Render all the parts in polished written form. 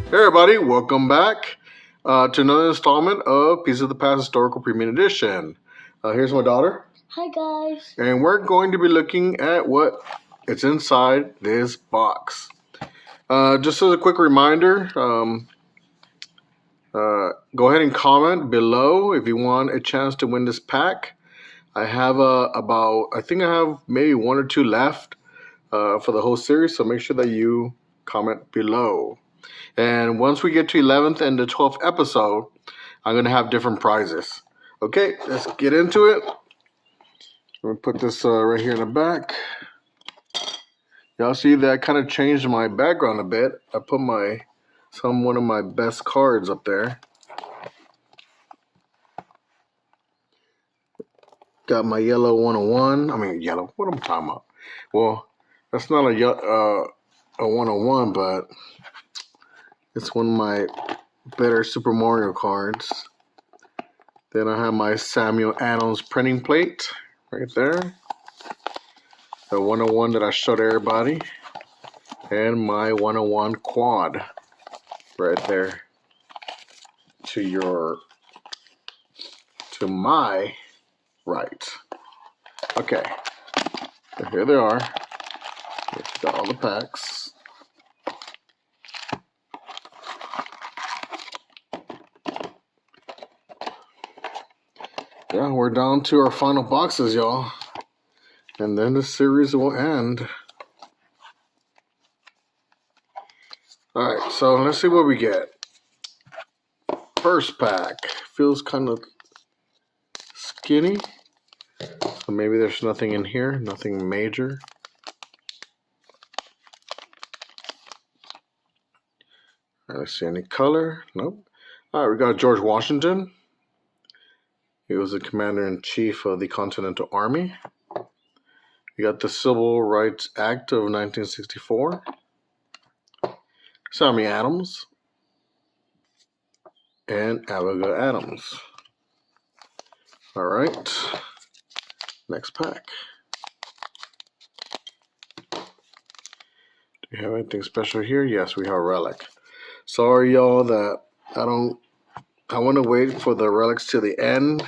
Hey everybody, welcome back to another installment of Piece of the Past Historical Premium Edition. Here's my daughter. Hi guys. And we're going to be looking at what is inside this box. Just as a quick reminder, go ahead and comment below if you want a chance to win this pack. I have I think I have maybe one or two left for the whole series, so make sure that you comment below. And once we get to 11th and the 12th episode, I'm going to have different prizes. Okay, let's get into it. I'm going to put this right here in the back. Y'all see that I kind of changed my background a bit. I put one of my best cards up there. Got my yellow 101. I mean, yellow. What am I talking about? Well, that's not a 101, but it's one of my better Super Mario cards. Then I have my Samuel Adams printing plate right there. The 101 that I showed everybody. And my 101 quad right there to my right. Okay, so here they are. Got all the packs. Yeah, we're down to our final boxes, y'all. And then the series will end. Alright, so let's see what we get. First pack. Feels kind of skinny. So maybe there's nothing in here. Nothing major. Alright, let's see any color. Nope. Alright, we got George Washington. He was the commander-in-chief of the Continental Army. We got the Civil Rights Act of 1964. Samuel Adams. And Abigail Adams. All right. Next pack. Do we have anything special here? Yes, we have relic. Sorry, y'all, that I want to wait for the relics to the end.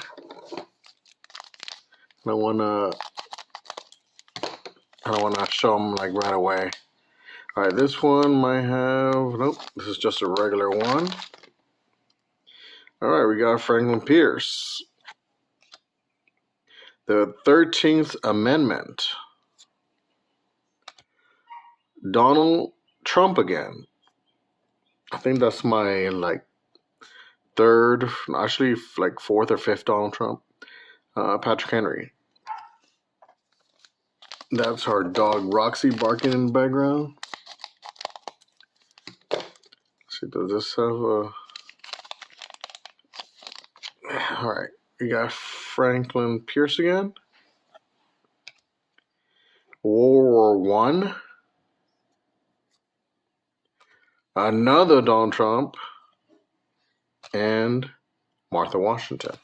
I don't want to show them like right away. All right, this one might have, nope, this is just a regular one. All right, we got Franklin Pierce. The 13th Amendment. Donald Trump again. I think that's my third, actually fourth or fifth Donald Trump. Patrick Henry. That's our dog Roxy barking in the background. Let's see, does this have a... Alright, we got Franklin Pierce again. World War I. Another Donald Trump. And Martha Washington.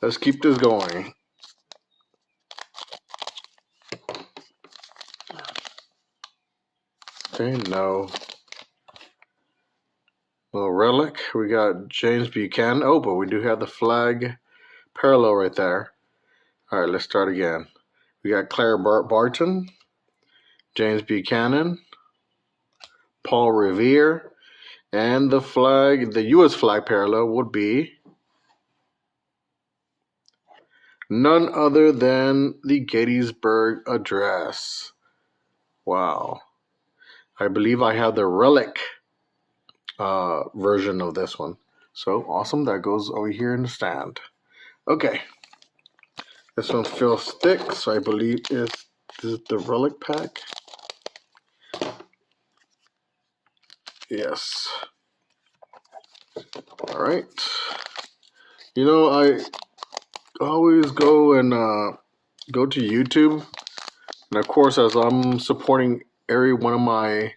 Let's keep this going. Okay, no. Little relic. We got James Buchanan. Oh, but we do have the flag parallel right there. All right, let's start again. We got Claire Barton, James Buchanan, Paul Revere, and the flag, the U.S. flag parallel would be none other than the Gettysburg Address. Wow. I believe I have the relic version of this one. So awesome. That goes over here in the stand. Okay. This one feels thick, so I believe this is the relic pack. Yes. All right. You know, I always go to YouTube, and of course, as I'm supporting every one of my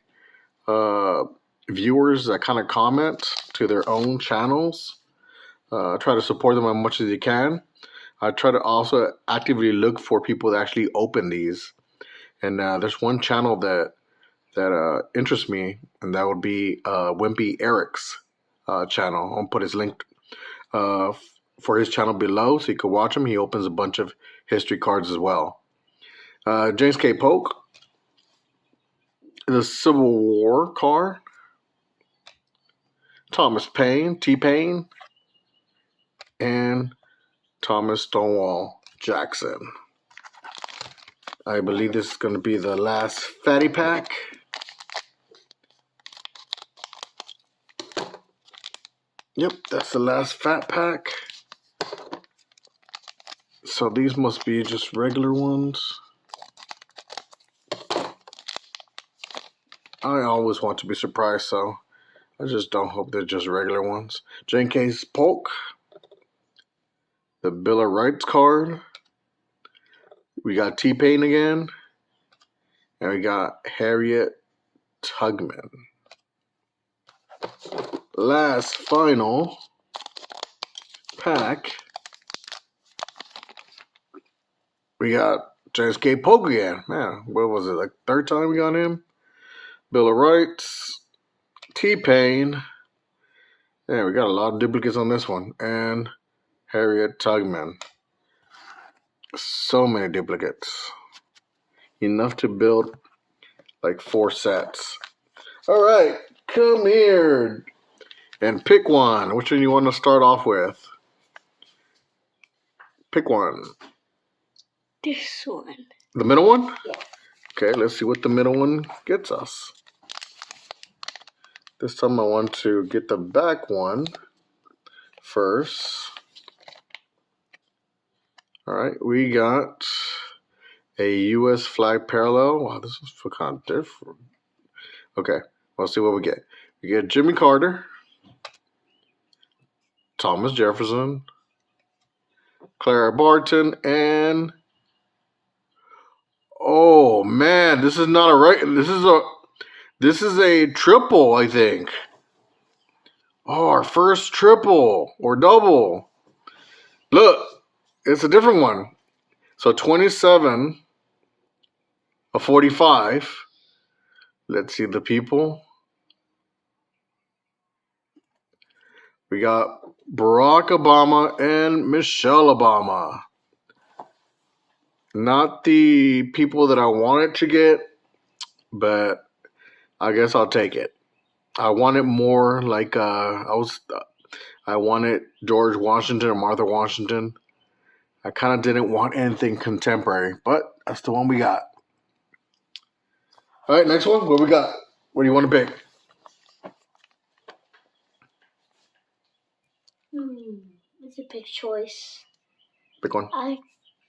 viewers that kind of comment to their own channels, try to support them as much as you can. I try to also actively look for people that actually open these, and there's one channel that that interests me, and that would be Wimpy Eric's channel. I'll put his link for his channel below so you can watch him. He opens a bunch of history cards as well. James K. Polk, the Civil War card. Thomas Paine, T-Pain, and Thomas Stonewall Jackson. I believe this is going to be the last fatty pack. Yep, that's the last fat pack. So these must be just regular ones. I always want to be surprised, so I just don't hope they're just regular ones. J.K. Polk, the Bill of Rights card. We got T-Pain again. And we got Harriet Tubman. Last final pack. We got James K. Polk again. Man, what was it? Like third time we got him? Bill of Rights. T-Pain. Yeah, we got a lot of duplicates on this one. And Harriet Tubman. So many duplicates. Enough to build like 4 sets. All right, come here and pick one. Which one you want to start off with? Pick one. This one. The middle one? Yeah. Okay, let's see what the middle one gets us. This time I want to get the back one first. All right, we got a U.S. flag parallel. Wow, this is kind of different. Okay, let's see what we get. We get Jimmy Carter, Thomas Jefferson, Clara Barton, and oh man, this is not a right. This is a triple, I think. Oh, our first triple or double. Look, it's a different one. So 27 of 45. Let's see the people. We got Barack Obama and Michelle Obama. Not the people that I wanted to get, but I guess I'll take it. I wanted more like I wanted George Washington or Martha Washington. I kind of didn't want anything contemporary, but that's the one we got. All right, next one. What we got? What do you want to pick? It's a big choice. Pick one. I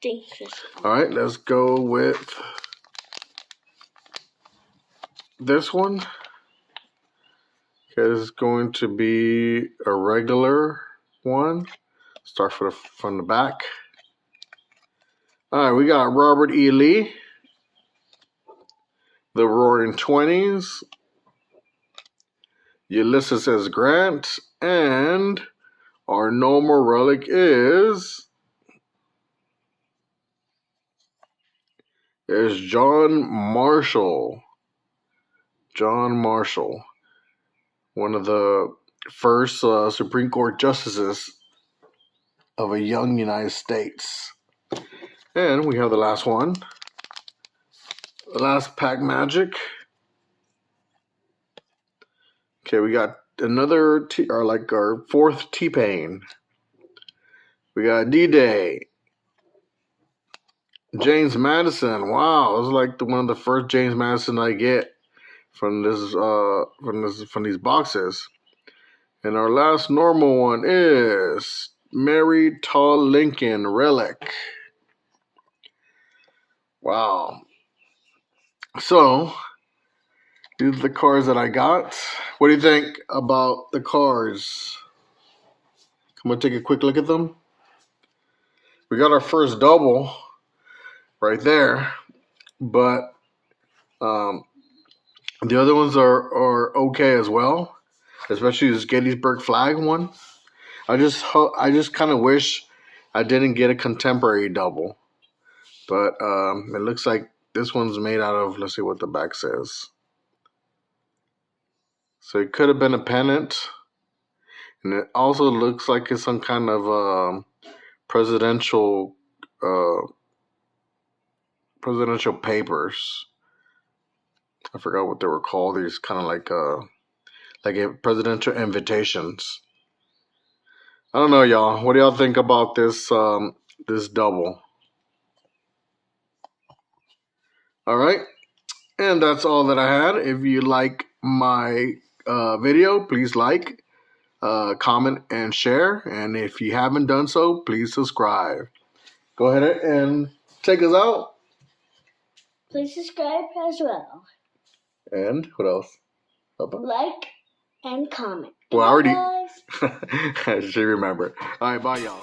think this one. All right, let's go with this one. Okay, this is going to be a regular one. Start from the back. All right, we got Robert E. Lee, the Roaring Twenties, Ulysses S. Grant, and our normal relic is John Marshall. John Marshall, one of the first Supreme Court justices of a young United States. And we have the last one. The last pack magic. Okay, we got another our fourth T-Pain. We got D-Day. James Madison. Wow, this is like one of the first James Madison I get from these boxes. And our last normal one is Mary Tall Lincoln Relic. Wow. So, these are the cards that I got. What do you think about the cards? I'm going to take a quick look at them. We got our first double right there. But the other ones are okay as well. Especially this Gettysburg flag one. I just kind of wish I didn't get a contemporary double. But it looks like this one's made out of, let's see what the back says. So it could have been a pennant. And it also looks like it's some kind of presidential papers. I forgot what they were called. These kind of like presidential invitations. I don't know, y'all. What do y'all think about this this double? All right, and that's all that I had. If you like my video, please like, comment, and share. And if you haven't done so, please subscribe. Go ahead and take us out. Please subscribe as well. And what else? Bye-bye. Like and comment. Well, I already. Guys. I should remember. All right, bye, y'all.